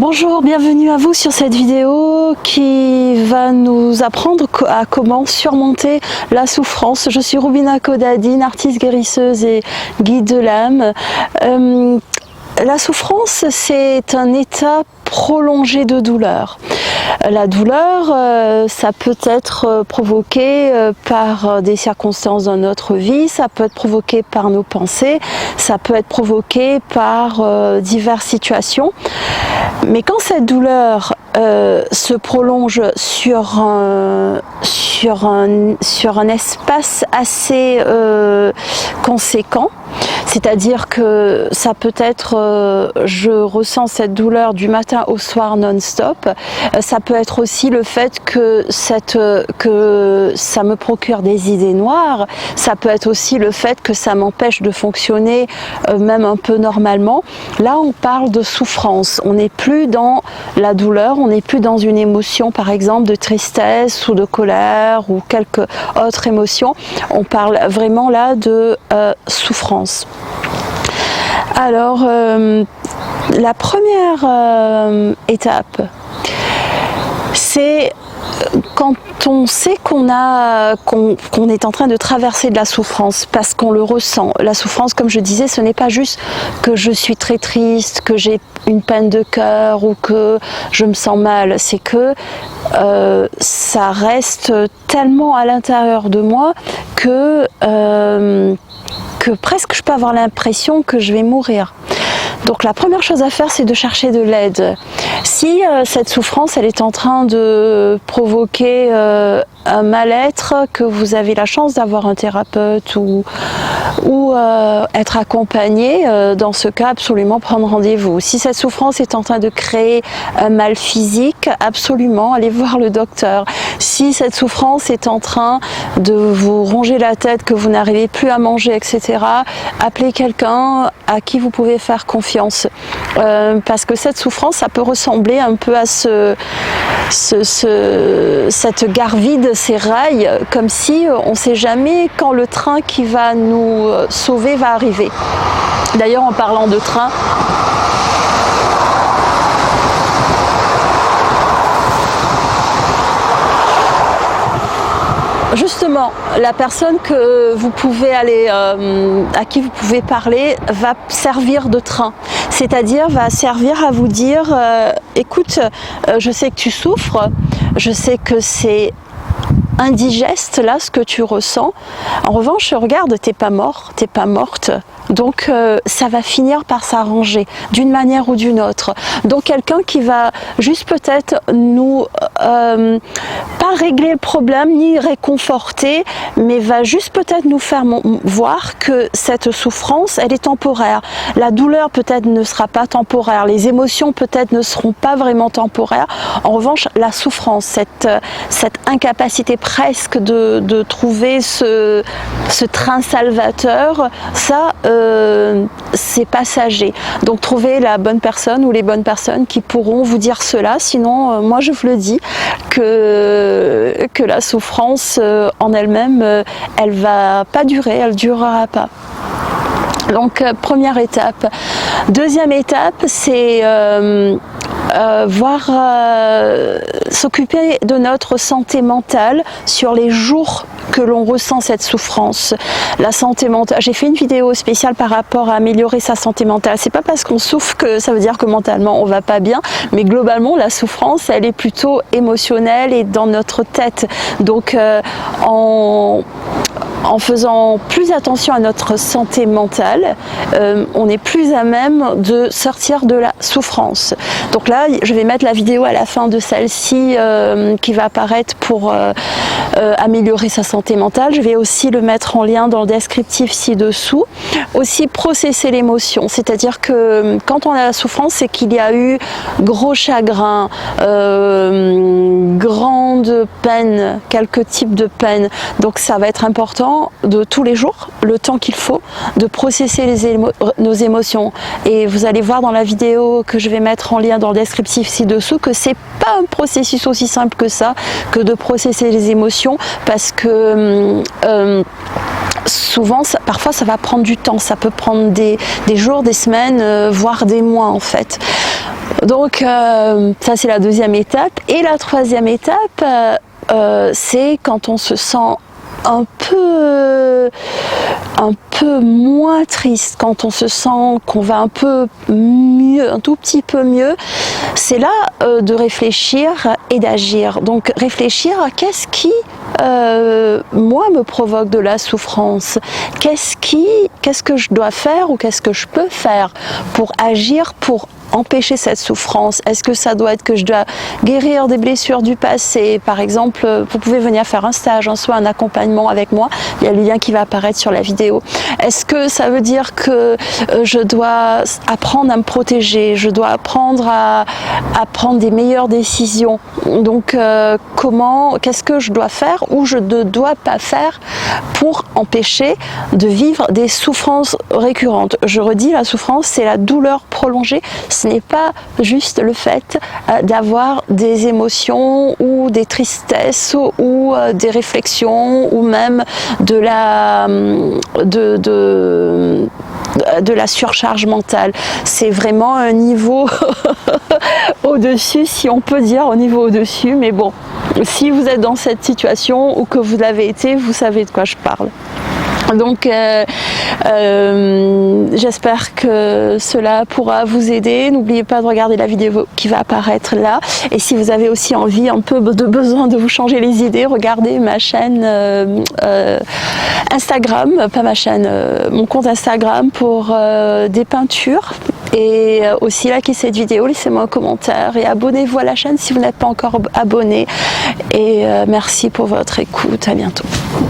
Bonjour, bienvenue à vous sur cette vidéo qui va nous apprendre à comment surmonter la souffrance. Je suis Rubina Kodadine, artiste guérisseuse et guide de l'âme. La souffrance, c'est un état prolongé de douleur. La douleur, ça peut être provoqué par des circonstances dans notre vie, ça peut être provoqué par nos pensées, ça peut être provoqué par diverses situations. Mais quand cette douleur se prolonge sur un espace assez conséquent, c'est-à-dire que ça peut être, je ressens cette douleur du matin au soir non-stop, ça peut être aussi le fait que ça me procure des idées noires, ça peut être aussi le fait que ça m'empêche de fonctionner même un peu normalement. Là on parle de souffrance, on n'est plus dans la douleur, on n'est plus dans une émotion par exemple de tristesse ou de colère ou quelque autre émotion, on parle vraiment là de souffrance. Alors la première étape, c'est quand on sait qu'on est en train de traverser de la souffrance, parce qu'on le ressent. La souffrance, comme je disais, ce n'est pas juste que je suis très triste, que j'ai une peine de cœur ou que je me sens mal, c'est que ça reste tellement à l'intérieur de moi que presque je peux avoir l'impression que je vais mourir. Donc la première chose à faire, c'est de chercher de l'aide. Si cette souffrance, elle est en train de provoquer un mal-être, que vous avez la chance d'avoir un thérapeute ou être accompagné, dans ce cas, absolument prendre rendez-vous. Si cette souffrance est en train de créer un mal physique, absolument allez voir le docteur. Si cette souffrance est en train de vous ronger la tête, que vous n'arrivez plus à manger, etc., appelez quelqu'un à qui vous pouvez faire confiance. Parce que cette souffrance, ça peut ressembler un peu à cette gare vide, ces rails, comme si on ne sait jamais quand le train qui va nous sauver va arriver. D'ailleurs, en parlant de train, justement, la personne que vous pouvez aller, à qui vous pouvez parler, va servir de train. C'est-à-dire va servir à vous dire écoute, je sais que tu souffres, je sais que c'est indigeste là ce que tu ressens. En revanche, regarde, t'es pas mort, t'es pas morte. Donc ça va finir par s'arranger d'une manière ou d'une autre. Donc quelqu'un qui va juste peut-être nous pas régler le problème ni réconforter, mais va juste peut-être nous faire voir que cette souffrance, elle est temporaire. La douleur peut-être ne sera pas temporaire, les émotions peut-être ne seront pas vraiment temporaires. En revanche, la souffrance, cette incapacité presque de trouver ce train salvateur, ça c'est passager. Donc trouvez la bonne personne ou les bonnes personnes qui pourront vous dire cela. Sinon, moi je vous le dis que la souffrance en elle-même, elle va pas durer, elle durera pas. Donc première étape. Deuxième étape, c'est s'occuper de notre santé mentale sur les jours que l'on ressent cette souffrance. La santé mentale, j'ai fait une vidéo spéciale par rapport à améliorer sa santé mentale. C'est pas parce qu'on souffre que ça veut dire que mentalement on va pas bien, mais globalement la souffrance, elle est plutôt émotionnelle et dans notre tête. Donc en faisant plus attention à notre santé mentale, on est plus à même de sortir de la souffrance. Donc là, je vais mettre la vidéo à la fin de celle-ci qui va apparaître pour améliorer sa santé mentale. Je vais aussi le mettre en lien dans le descriptif ci-dessous. Aussi processer l'émotion, c'est-à-dire que quand on a la souffrance, c'est qu'il y a eu gros chagrin, grande peine, quelques types de peine. Donc ça va être important de tous les jours, le temps qu'il faut, de processer nos émotions. Et vous allez voir dans la vidéo que je vais mettre en lien dans le descriptif ci-dessous que c'est pas un processus aussi simple que ça, que de processer les émotions, parce que souvent, parfois ça va prendre du temps, ça peut prendre des jours, des semaines, voire des mois en fait. Donc ça c'est la deuxième étape. Et la troisième étape, c'est quand on se sent un peu moins triste, quand on se sent qu'on va un peu mieux, un tout petit peu mieux, c'est là de réfléchir et d'agir. Donc réfléchir à qu'est-ce qui moi me provoque de la souffrance, qu'est-ce que je dois faire ou qu'est-ce que je peux faire pour agir, pour empêcher cette souffrance. Est-ce que ça doit être que je dois guérir des blessures du passé? Par exemple, vous pouvez venir faire un stage, en soi un accompagnement avec moi, il y a le lien qui va apparaître sur la vidéo. Est-ce que ça veut dire que je dois apprendre à me protéger, je dois apprendre à prendre des meilleures décisions? Donc qu'est-ce que je dois faire ou je ne dois pas faire pour empêcher de vivre des souffrances récurrentes? Je redis, la souffrance, c'est la douleur prolongée. Ce n'est pas juste le fait d'avoir des émotions ou des tristesses ou des réflexions ou même de la surcharge mentale. C'est vraiment un niveau au-dessus, si on peut dire, au niveau au-dessus. Mais bon, si vous êtes dans cette situation ou que vous l'avez été, vous savez de quoi je parle. Donc j'espère que cela pourra vous aider. N'oubliez pas de regarder la vidéo qui va apparaître là. Et si vous avez aussi envie, un peu de besoin de vous changer les idées, regardez ma chaîne Instagram, pas ma chaîne, mon compte Instagram pour des peintures. Et aussi likez cette vidéo, laissez-moi un commentaire et abonnez-vous à la chaîne si vous n'êtes pas encore abonné. Et merci pour votre écoute, à bientôt.